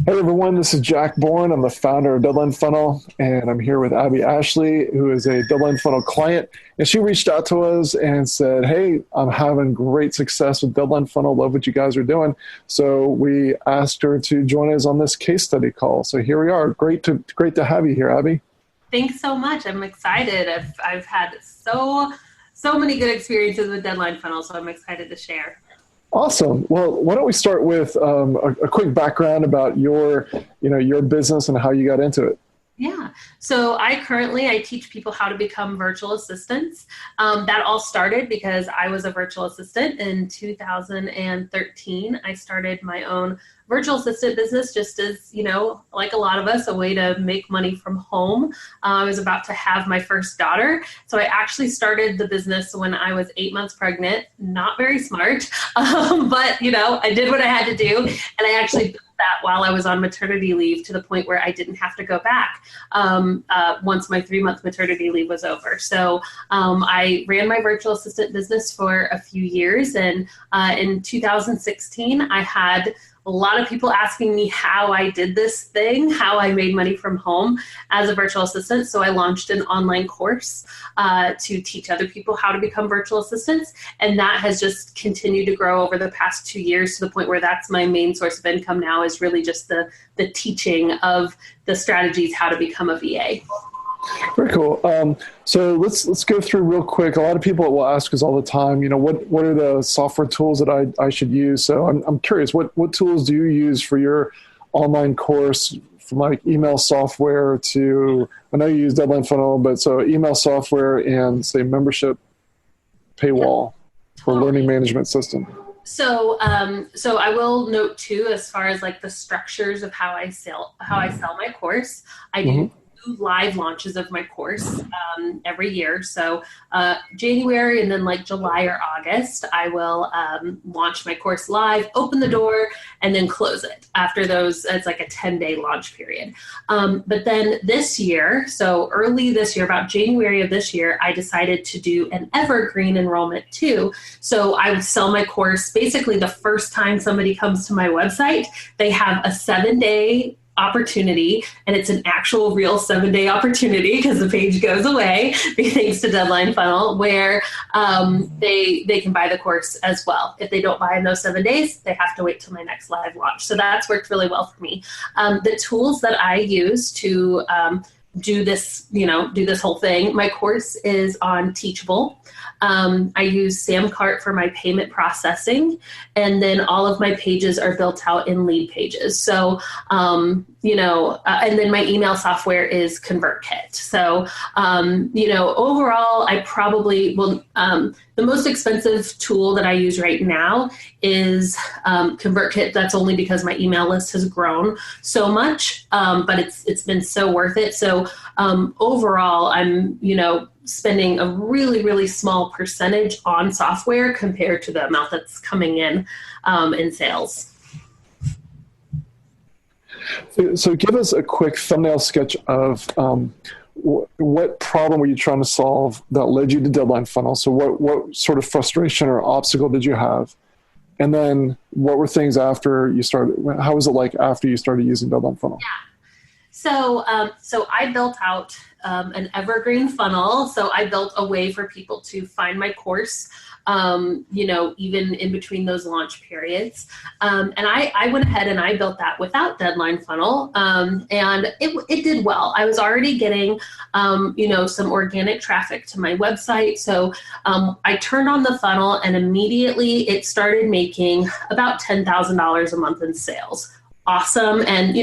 Hey everyone, this is Jack Bourne. I'm the founder of Deadline Funnel, and I'm here with Abbey Ashley, who is a Deadline Funnel client. And she reached out to us and said, "Hey, I'm having great success with Deadline Funnel. Love what you guys are doing." So we asked her to join us on this case study call. So here we are. Great to have you here, Abbey. Thanks so much. I'm excited. I've had so many good experiences with Deadline Funnel, so I'm excited to share. Awesome. Well, why don't we start with a quick background about your business and how you got into it? Yeah. So I teach people how to become virtual assistants. That all started because I was a virtual assistant in 2013. I started my own virtual assistant business just as, like a lot of us, a way to make money from home. I was about to have my first daughter. So I actually started the business when I was 8 months pregnant. Not very smart, but, I did what I had to do. And I actually built that while I was on maternity leave to the point where I didn't have to go back once my 3-month maternity leave was over. So I ran my virtual assistant business for a few years. And in 2016, I had a lot of people asking me how I did this thing, how I made money from home as a virtual assistant. So I launched an online course to teach other people how to become virtual assistants. And that has just continued to grow over the past 2 years to the point where that's my main source of income now, is really just the teaching of the strategies, how to become a VA. Very cool. So let's go through real quick. A lot of people will ask us all the time, what are the software tools that I should use? So I'm curious, what tools do you use for your online course, from like email software to, I know you use Deadline Funnel, but so email software and say membership paywall for learning management system. So I will note too, as far as like the structures of how I sell my course, I do live launches of my course every year. So January and then like July or August, I will launch my course live, open the door, and then close it. After those, it's like a 10-day launch period. But then this year, so early this year, about January of this year, I decided to do an evergreen enrollment too. So I would sell my course basically the first time somebody comes to my website. They have a 7-day opportunity, and it's an actual real 7-day opportunity because the page goes away thanks to Deadline Funnel, where they can buy the course as well. If they don't buy in those 7 days, they have to wait till my next live launch. So that's worked really well for me. The tools that I use to do this whole thing, my course is on Teachable. I use Samcart for my payment processing, and then all of my pages are built out in lead pages. So, and then my email software is ConvertKit. So, overall, I probably will, the most expensive tool that I use right now is ConvertKit. That's only because my email list has grown so much, but it's been so worth it. So overall, I'm, spending a really, really small percentage on software compared to the amount that's coming in sales. So give us a quick thumbnail sketch of what problem were you trying to solve that led you to Deadline Funnel? So what sort of frustration or obstacle did you have? And then what were things after you started? How was it like after you started using Deadline Funnel? Yeah. So I built out an evergreen funnel. So I built a way for people to find my course, even in between those launch periods. And I went ahead and I built that without Deadline Funnel. And it did well. I was already getting, some organic traffic to my website. So I turned on the funnel and immediately it started making about $10,000 a month in sales. Awesome. And,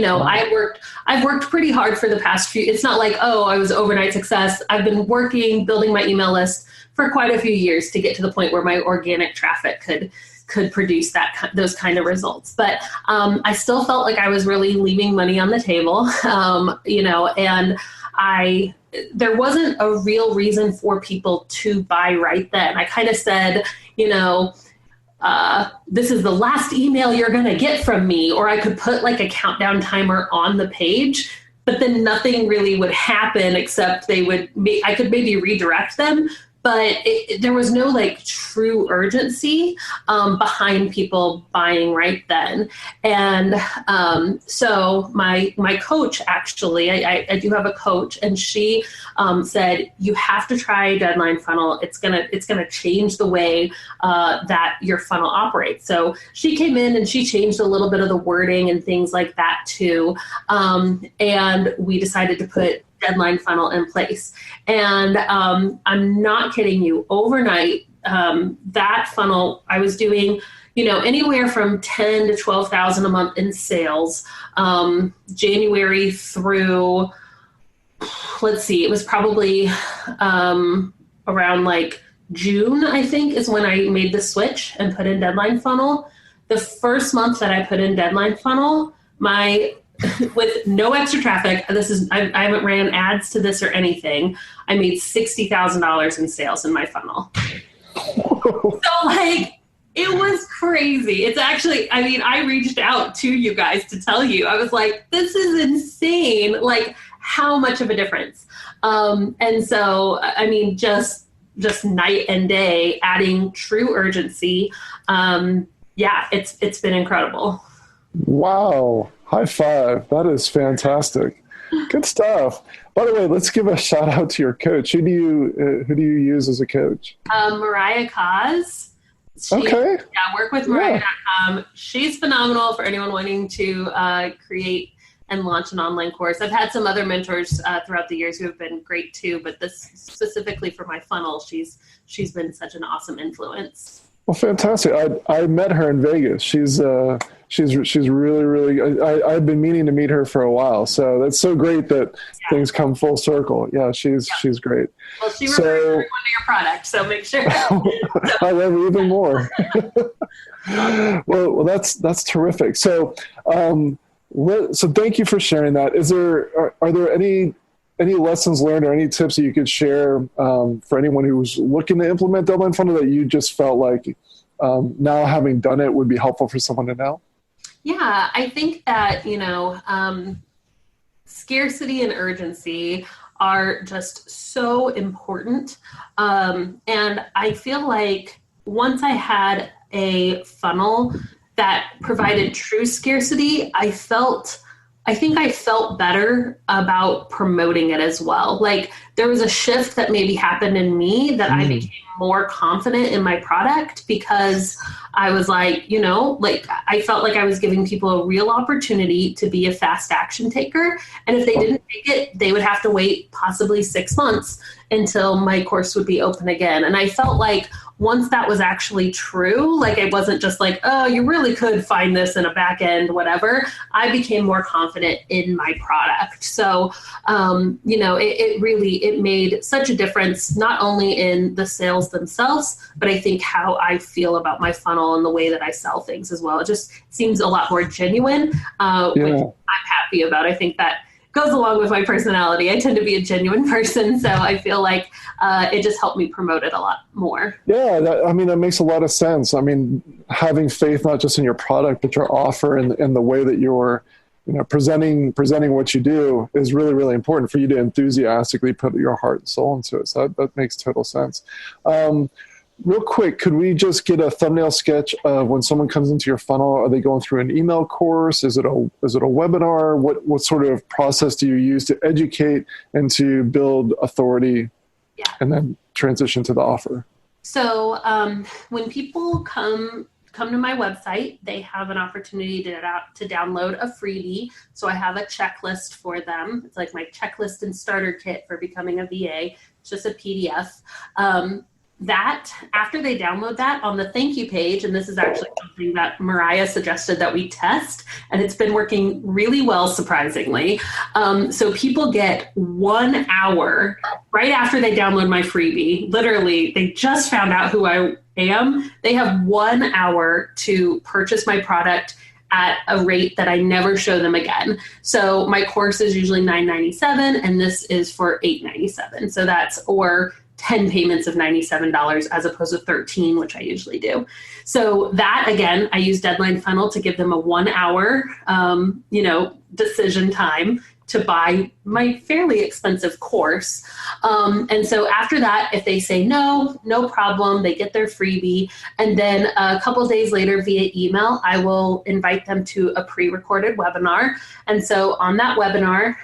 I've worked pretty hard for the past few, it's not like, I was overnight success. I've been building my email list for quite a few years to get to the point where my organic traffic could produce those kind of results. But I still felt like I was really leaving money on the table, and there wasn't a real reason for people to buy right then. I kind of said, this is the last email you're going to get from me, or I could put like a countdown timer on the page, but then nothing really would happen except I could maybe redirect them, but there was no like true urgency behind people buying right then. And so my coach, actually, I do have a coach, and she said, you have to try Deadline Funnel. It's gonna change the way that your funnel operates. So she came in and she changed a little bit of the wording and things like that too. And we decided to put Deadline Funnel in place. And I'm not kidding you, overnight, that funnel, I was doing, anywhere from 10 to 12,000 a month in sales, January through, let's see, it was probably around like June, I think, is when I made the switch and put in Deadline Funnel. The first month that I put in Deadline Funnel, with no extra traffic, I haven't ran ads to this or anything, I made $60,000 in sales in my funnel. So like, it was crazy. It's actually, I reached out to you guys to tell you, I was like, this is insane. Like, how much of a difference. And so, just night and day, adding true urgency. It's been incredible. Wow. High five. That is fantastic. Good stuff. By the way, let's give a shout out to your coach. Who do you use as a coach? Mariah Kaz. Okay. Yeah, work with Mariah.com. She's phenomenal for anyone wanting to create and launch an online course. I've had some other mentors throughout the years who have been great too, but this specifically for my funnel, she's been such an awesome influence. Well, fantastic. I met her in Vegas. She's really, really, I've been meaning to meet her for a while. So that's so great that things come full circle. Yeah, she's great. Well, she refers everyone to your product, so make sure. I love her even more. well, that's terrific. So, so thank you for sharing that. Are there any lessons learned or any tips that you could share for anyone who's looking to implement Deadline Funnel that you just felt like now having done it would be helpful for someone to know? Yeah, I think that, scarcity and urgency are just so important. And I feel like once I had a funnel that provided true scarcity, I think I felt better about promoting it as well. Like, there was a shift that maybe happened in me that I became more confident in my product because I was like, I felt like I was giving people a real opportunity to be a fast action taker. And if they didn't take it, they would have to wait possibly 6 months until my course would be open again. And I felt like once that was actually true, like it wasn't just like, oh, you really could find this in a back end, whatever, I became more confident in my product. So, it made such a difference, not only in the sales themselves, but I think how I feel about my funnel and the way that I sell things as well. It just seems a lot more genuine, which I'm happy about. I think that goes along with my personality. I tend to be a genuine person, so I feel like it just helped me promote it a lot more. Yeah, that makes a lot of sense. Having faith not just in your product, but your offer and the way that you're presenting what you do is really, really important for you to enthusiastically put your heart and soul into it. So that makes total sense. Real quick, could we just get a thumbnail sketch of when someone comes into your funnel? Are they going through an email course? Is it a webinar? What sort of process do you use to educate and to build authority and then transition to the offer? So when people come to my website, they have an opportunity to download a freebie. So I have a checklist for them. It's like my checklist and starter kit for becoming a VA. It's just a PDF. That after they download that, on the thank you page, and this is actually something that Mariah suggested that we test, and it's been working really well, surprisingly. So people get 1 hour right after they download my freebie. Literally, they just found out who I am. They have 1 hour to purchase my product at a rate that I never show them again. So my course is usually $9.97, and this is for $8.97. So that's, or 10 payments of $97 as opposed to 13, which I usually do. So that, again, I use Deadline Funnel to give them a 1 hour, decision time to buy my fairly expensive course. And so after that, if they say no problem, they get their freebie. And then a couple of days later via email, I will invite them to a pre-recorded webinar. And so on that webinar,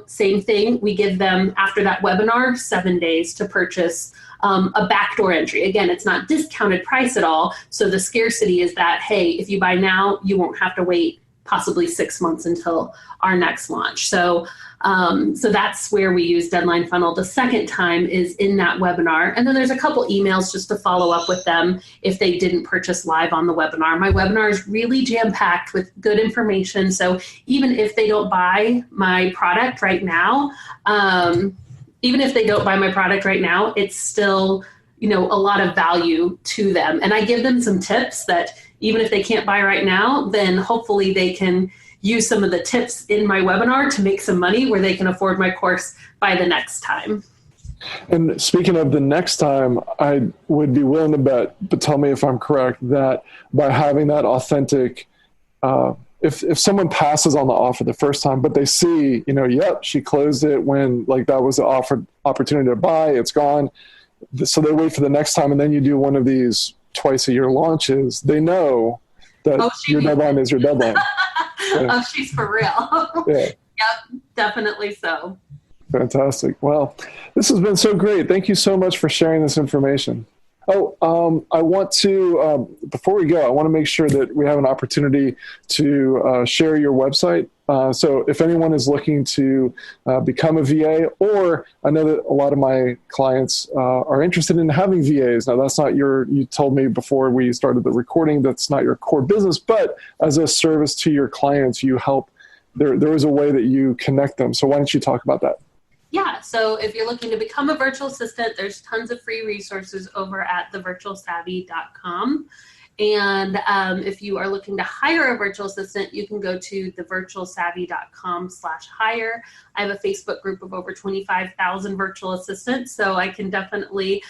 same thing, we give them, after that webinar, 7 days to purchase a backdoor entry. Again, it's not discounted price at all. So the scarcity is that, hey, if you buy now, you won't have to wait possibly 6 months until our next launch. So that's where we use Deadline Funnel. The second time is in that webinar. And then there's a couple emails just to follow up with them if they didn't purchase live on the webinar. My webinar is really jam-packed with good information. So even if they don't buy my product right now, it's still, a lot of value to them. And I give them some tips that even if they can't buy right now, then hopefully they can use some of the tips in my webinar to make some money where they can afford my course by the next time. And speaking of the next time, I would be willing to bet, but tell me if I'm correct, that by having that authentic, if someone passes on the offer the first time, but they see, yep, she closed it when that was the opportunity to buy, it's gone. So they wait for the next time, and then you do one of these twice a year launches, they know that your deadline is your deadline. Yeah. Oh, she's for real. Yeah. Yep, definitely so. Fantastic. Well, this has been so great. Thank you so much for sharing this information. I want to, before we go, I want to make sure that we have an opportunity to share your website. So if anyone is looking to become a VA, or I know that a lot of my clients are interested in having VAs. Now, that's not you told me before we started the recording, that's not your core business, but as a service to your clients, you help, there is a way that you connect them. So why don't you talk about that? Yeah, so if you're looking to become a virtual assistant, there's tons of free resources over at thevirtualsavvy.com. And if you are looking to hire a virtual assistant, you can go to thevirtualsavvy.com/hire. I have a Facebook group of over 25,000 virtual assistants, so I can definitely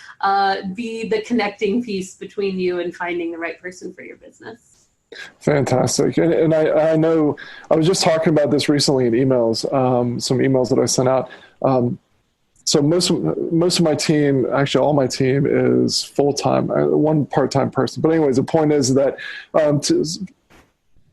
be the connecting piece between you and finding the right person for your business. Fantastic. And I know, I was just talking about this recently in emails, some emails that I sent out. So most of my team, actually all my team, is full-time, one part-time person. But anyways, the point is that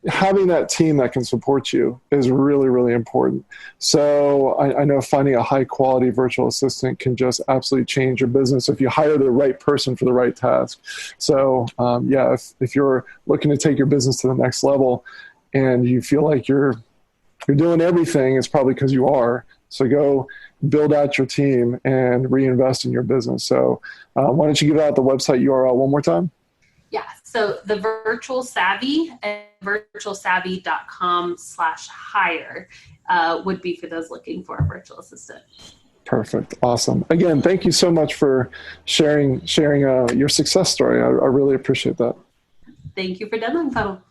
having that team that can support you is really, really important. So I know finding a high-quality virtual assistant can just absolutely change your business if you hire the right person for the right task. So if you're looking to take your business to the next level and you feel like you're doing everything, it's probably because you are. So go build out your team and reinvest in your business. So why don't you give out the website URL one more time? Yeah, so the Virtual Savvy at virtualsavvy.com/hire would be for those looking for a virtual assistant. Perfect. Awesome. Again, thank you so much for sharing your success story. I really appreciate that. Thank you for Deadline Funnel.